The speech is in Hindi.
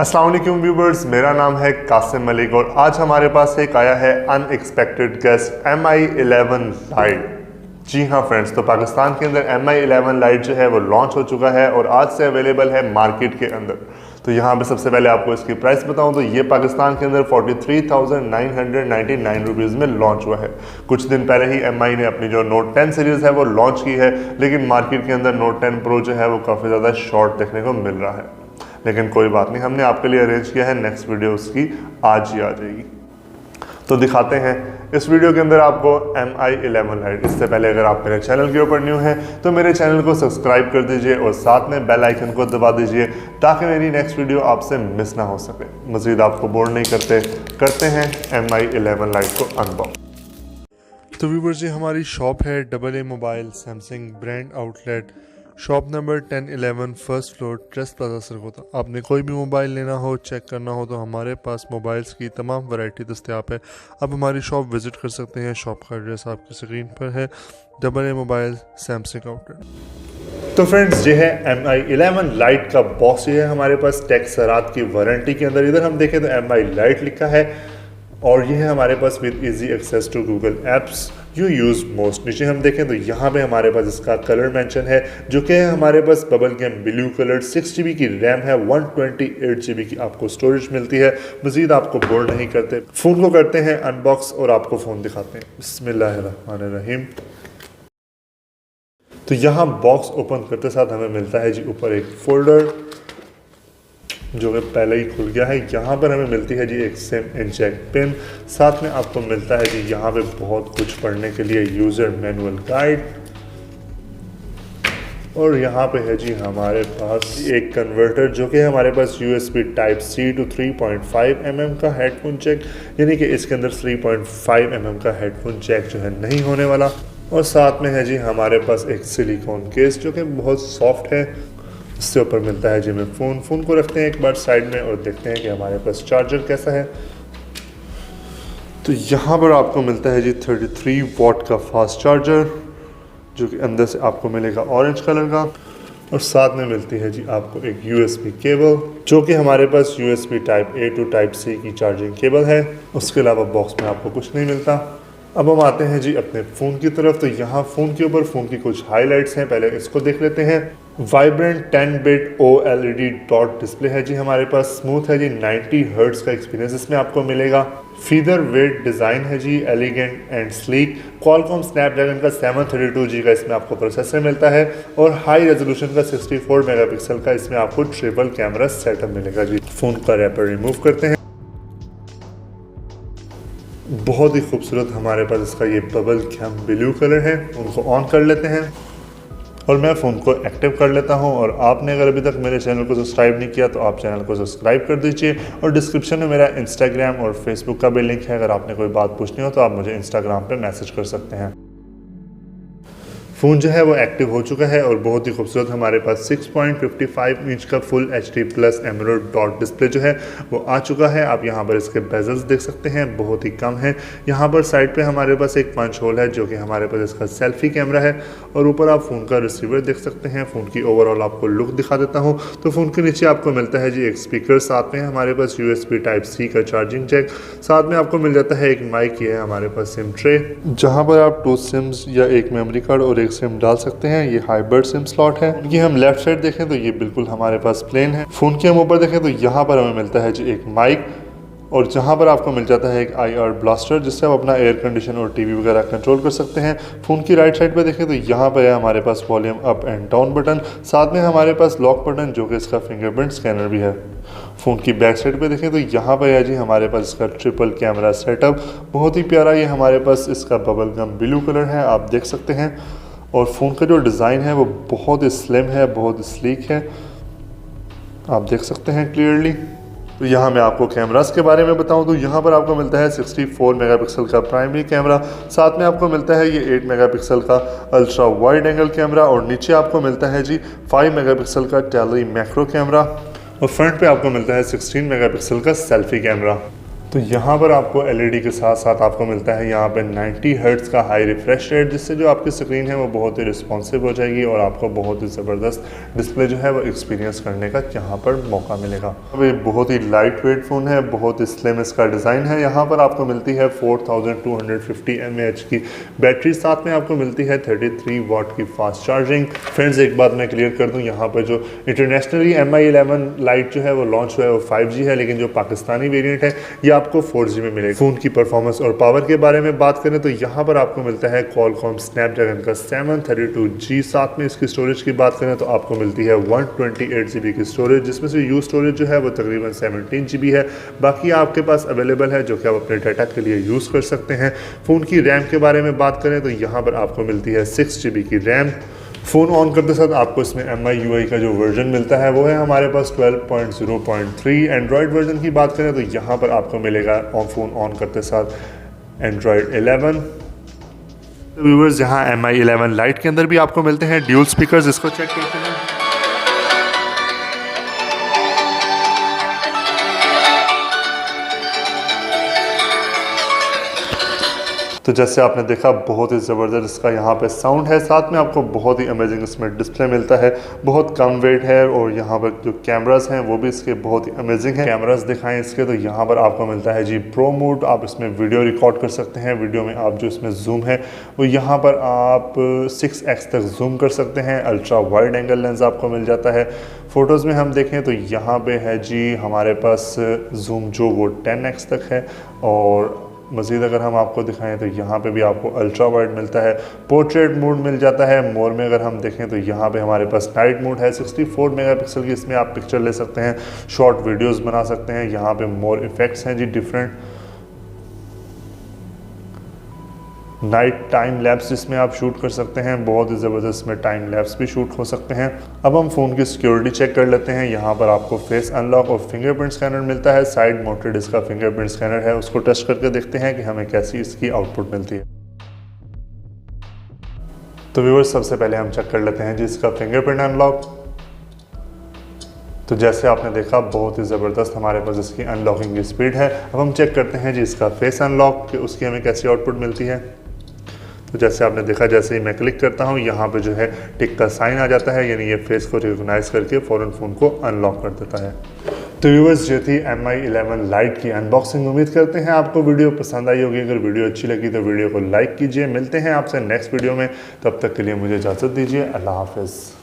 अस्सलाम वालेकुम व्यूवर्स, मेरा नाम है कासिम मलिक और आज हमारे पास एक आया है अनएक्सपेक्टेड गेस्ट MI11 लाइट। जी हाँ फ्रेंड्स, तो पाकिस्तान के अंदर MI11 लाइट जो है वो लॉन्च हो चुका है और आज से अवेलेबल है मार्केट के अंदर। तो यहाँ पे सबसे पहले आपको इसकी प्राइस बताऊँ तो ये पाकिस्तान के अंदर 43,999 रुपीज़ में लॉन्च हुआ है। कुछ दिन पहले ही MI ने अपनी जो नोट 10 सीरीज़ है वो लॉन्च की है, लेकिन मार्केट के अंदर नोट 10 प्रो जो है वो काफ़ी ज़्यादा शॉर्ट देखने को मिल रहा है। लेकिन कोई बात नहीं, हमने आपके लिए अरेंज किया है, नेक्स्ट वीडियो उसकी आज ही आ जाएगी। तो दिखाते हैं इस वीडियो के अंदर आपको MI11 लाइट। इससे पहले अगर आप मेरे चैनल के ऊपर न्यू हैं तो मेरे चैनल को सब्सक्राइब कर दीजिए और साथ में बेल आइकन को दबा दीजिए ताकि मेरी नेक्स्ट वीडियो आपसे मिस ना हो सके। मज़ीद आपको बोर नहीं करते हैं MI11 लाइट को अनबॉक्स। तो व्यूअर्स जी, हमारी शॉप है AA mobile Samsung brand outlet, shop number 1011 first floor trust plaza Sargodha. आपने कोई भी मोबाइल लेना हो, चेक करना हो तो हमारे पास मोबाइल्स की तमाम वैरायटी दस्तयाब है। आप हमारी शॉप विज़िट कर सकते हैं। शॉप का एड्रेस आपकी स्क्रीन पर है, AA मोबाइल सैमसंग आउटलेट। तो फ्रेंड्स, ये है MI11 लाइट का बॉक्स। ये है हमारे पास टेक सरात की वारंटी के अंदर। इधर हम देखें तो MI लाइट लिखा है और ये है हमारे पास with easy access to Google apps you use most. नीचे हम देखें तो यहाँ पे हमारे पास इसका कलर मेंशन है जो कि है हमारे पास bubble gum blue colour. 6 GB की रैम है, 128 GB की आपको स्टोरेज मिलती है। मज़ीद आपको बोर नहीं करते, फ़ोन को करते हैं अनबॉक्स और आपको फ़ोन दिखाते हैं। बिस्मिल्लाहिर्रहमानिर्रहीम। तो यहाँ बॉक्स ओपन करते साथ हमें मिलता है जी ऊपर एक फोल्डर जो कि पहले ही खुल गया है। यहाँ पर हमें मिलती है जी एक सिम इंजेक्ट पिन। साथ में आपको मिलता है जी यहाँ पे बहुत कुछ पढ़ने के लिए यूज़र मैनुअल गाइड। और यहाँ पे है जी हमारे पास एक कन्वर्टर जो कि हमारे पास USB Type-C to 3.5 mm का हेडफोन जैक, यानी कि इसके अंदर 3.5 mm का हेडफोन जैक जो है नहीं होने वाला। और साथ में है जी हमारे पास एक सिलिकॉन केस जो कि बहुत सॉफ्ट है। इससे ऊपर मिलता है जी हमें फ़ोन को रखते हैं एक बार साइड में और देखते हैं कि हमारे पास चार्जर कैसा है। तो यहाँ पर आपको मिलता है जी 33 वॉट का फास्ट चार्जर जो कि अंदर से आपको मिलेगा ऑरेंज कलर का। और साथ में मिलती है जी आपको एक USB केबल जो कि हमारे पास USB Type-A to Type-C की चार्जिंग केबल है। उसके अलावा बॉक्स में आपको कुछ नहीं मिलता। अब हम आते हैं जी अपने फ़ोन की तरफ। तो यहाँ फ़ोन के ऊपर फ़ोन की कुछ हाइलाइट्स हैं, पहले इसको देख लेते हैं। Vibrant 10-bit OLED dot display है जी हमारे पास। स्मूथ है जी, 90 हर्ट्ज़ का एक्सपीरियंस इसमें आपको मिलेगा। फीदर वेट डिज़ाइन है जी, elegant and sleek. Qualcomm Snapdragon का 732G का इसमें आपको प्रोसेसर मिलता है और हाई रेजोल्यूशन का 64 मेगापिक्सल का इसमें आपको ट्रिपल कैमरा सेटअप मिलेगा जी। फ़ोन का रैपर रिमूव करते हैं। बहुत ही खूबसूरत हमारे पास इसका ये बबल गम ब्लू कलर है। उनको ऑन कर लेते हैं और मैं फ़ोन को एक्टिव कर लेता हूं। और आपने अगर अभी तक मेरे चैनल को सब्सक्राइब नहीं किया तो आप चैनल को सब्सक्राइब कर दीजिए। और डिस्क्रिप्शन में मेरा इंस्टाग्राम और फेसबुक का भी लिंक है। अगर आपने कोई बात पूछनी हो तो आप मुझे इंस्टाग्राम पे मैसेज कर सकते हैं। फ़ोन जो है वो एक्टिव हो चुका है और बहुत ही खूबसूरत हमारे पास 6.55 इंच का full HD+ AMOLED dot display जो है वो आ चुका है। आप यहाँ पर इसके बेजल्स देख सकते हैं, बहुत ही कम है। यहाँ पर साइड पे हमारे पास एक पंच होल है जो कि हमारे पास इसका सेल्फी कैमरा है। और ऊपर आप फ़ोन का रिसीवर देख सकते हैं। फ़ोन की ओवरऑल आपको लुक दिखा देता हूँ। तो फ़ोन के नीचे आपको मिलता है जी एक स्पीकर, साथ में हमारे पास USB Type-C का चार्जिंग जैक। साथ में आपको मिल जाता है एक माइक। ये है हमारे पास सिम ट्रे जहाँ पर आप 2 सिम्स या एक मेमोरी कार्ड और एक सिम डाल सकते हैं। ये हाइब्रिड सिम स्लॉट है। ये हम लेफ्ट साइड देखें तो ये बिल्कुल हमारे पास प्लेन है। फ़ोन के हम ऊपर देखें तो यहाँ पर हमें मिलता है जी एक माइक और जहाँ पर आपको मिल जाता है एक IR ब्लास्टर जिससे आप अपना एयर कंडीशन और TV वगैरह कंट्रोल कर सकते हैं। फ़ोन की राइट साइड पे देखें तो यहाँ पर है हमारे पास volume up and down button. साथ में हमारे पास लॉक बटन जो कि इसका फिंगरप्रिंट स्कैनर भी है। फ़ोन की बैक साइड पे देखें तो यहाँ पर है जी हमारे पास इसका ट्रिपल कैमरा सेटअप, बहुत ही प्यारा। ये हमारे पास इसका बबल गम ब्लू कलर है, आप देख सकते हैं। और फ़ोन का जो डिज़ाइन है वो बहुत ही स्लिम है, बहुत ही स्लीक है, आप देख सकते हैं क्लियरली। तो यहाँ मैं आपको कैमरास के बारे में बताऊँ तो यहाँ पर आपको मिलता है 64 मेगापिक्सल का प्राइमरी कैमरा। साथ में आपको मिलता है ये 8 मेगापिक्सल का अल्ट्रा वाइड एंगल कैमरा और नीचे आपको मिलता है जी 5 मेगापिक्सल का टेली मैक्रो कैमरा। और फ्रंट पे आपको मिलता है 16 मेगापिक्सल का सेल्फी कैमरा। तो यहाँ पर आपको एलईडी के साथ साथ आपको मिलता है यहाँ पे 90 हर्ट्ज का हाई रिफ्रेश रेट, जिससे जो आपकी स्क्रीन है वो बहुत ही रिस्पॉन्सिव हो जाएगी और आपको बहुत ही ज़बरदस्त डिस्प्ले जो है वो एक्सपीरियंस करने का यहाँ पर मौका मिलेगा। अब ये बहुत ही लाइट वेट फ़ोन है, बहुत ही स्लिम इसका डिज़ाइन है। यहाँ पर आपको मिलती है 4250 mAh की बैटरी, साथ में आपको मिलती है 33 वाट की फास्ट चार्जिंग। फ्रेंड्स, एक बात मैं क्लियर कर दूँ, यहाँ पर जो इंटरनेशनली MI 11 लाइट जो है वो लॉन्च हुआ है वो 5G है, लेकिन जो पाकिस्तानी वेरियंट है ये आपको 4G में मिलेगा। फ़ोन की परफॉर्मेंस और पावर के बारे में बात करें तो यहाँ पर आपको मिलता है Qualcomm Snapdragon का 732G। साथ में इसकी स्टोरेज की बात करें तो आपको मिलती है 128 GB की स्टोरेज, जिसमें से यूज स्टोरेज जो है वो तकरीबन 17 GB है। बाकी आपके पास अवेलेबल है जो कि आप अपने डाटा के लिए यूज़ कर सकते हैं। फ़ोन की रैम के बारे में बात करें तो यहाँ पर आपको मिलती है 6 GB की रैम। फ़ोन ऑन करते साथ आपको इसमें MI UI का जो वर्जन मिलता है वो है हमारे पास 12.0.3। एंड्रॉयड वर्जन की बात करें तो यहाँ पर आपको मिलेगा फ़ोन ऑन करते साथ एंड्रॉयड 11। तो व्यूअर्स, यहाँ MI 11 लाइट के अंदर भी आपको मिलते हैं ड्यूल स्पीकर्स, इसको चेक करते हैं। तो जैसे आपने देखा बहुत ही ज़बरदस्त इसका यहाँ पे साउंड है, साथ में आपको बहुत ही अमेजिंग इसमें डिस्प्ले मिलता है, बहुत कम वेट है और यहाँ पर जो कैमरास हैं वो भी इसके बहुत ही अमेजिंग हैं। कैमरास दिखाएं इसके तो यहाँ पर आपको मिलता है जी प्रो मोड, आप इसमें वीडियो रिकॉर्ड कर सकते हैं। वीडियो में आप जो इसमें जूम है वो यहाँ पर आप 6x तक जूम कर सकते हैं। अल्ट्रा वाइड एंगल लेंस आपको मिल जाता है। फ़ोटोज़ में हम देखें तो यहाँ पे है जी हमारे पास जूम जो वो 10x तक है, और मज़ीद अगर हम आपको दिखाएं तो यहाँ पे भी आपको अल्ट्रा वाइड मिलता है। पोर्ट्रेट मोड मिल जाता है। मोर में अगर हम देखें तो यहाँ पे हमारे पास नाइट मोड है। 64 मेगापिक्सल की इसमें आप पिक्चर ले सकते हैं, शॉर्ट वीडियोस बना सकते हैं। यहाँ पे मोर इफ़ेक्ट्स हैं जी डिफरेंट। नाइट टाइम लैप्स जिसमें आप शूट कर सकते हैं, बहुत ही ज़बरदस्त में टाइम लैप्स भी शूट हो सकते हैं। अब हम फ़ोन की सिक्योरिटी चेक कर लेते हैं। यहाँ पर आपको फेस अनलॉक और फिंगरप्रिंट स्कैनर मिलता है। साइड माउंटेड इसका फिंगरप्रिंट स्कैनर है, उसको टच करके देखते हैं कि हमें कैसी इसकी आउटपुट मिलती है। तो व्यूअर्स, सबसे पहले हम चेक कर लेते हैं जी इसका फिंगरप्रिंट अनलॉक। तो जैसे आपने देखा बहुत ही ज़बरदस्त हमारे पास इसकी अनलॉकिंग की स्पीड है। अब हम चेक करते हैं जी इसका फेस अनलॉक कि उसकी हमें कैसी आउटपुट मिलती है। तो जैसे आपने देखा, जैसे ही मैं क्लिक करता हूँ यहाँ पे जो है टिक का साइन आ जाता है, यानी ये फेस को रिकॉग्नाइज करके फ़ौरन फ़ोन को अनलॉक कर देता है। तो व्यूअर्स, ये थी MI 11 लाइट की अनबॉक्सिंग। उम्मीद करते हैं आपको वीडियो पसंद आई होगी। अगर वीडियो अच्छी लगी तो वीडियो को लाइक कीजिए। मिलते हैं आपसे नेक्स्ट वीडियो में, तब तक के लिए मुझे इजाज़त दीजिए। अल्लाह हाफ़िज़।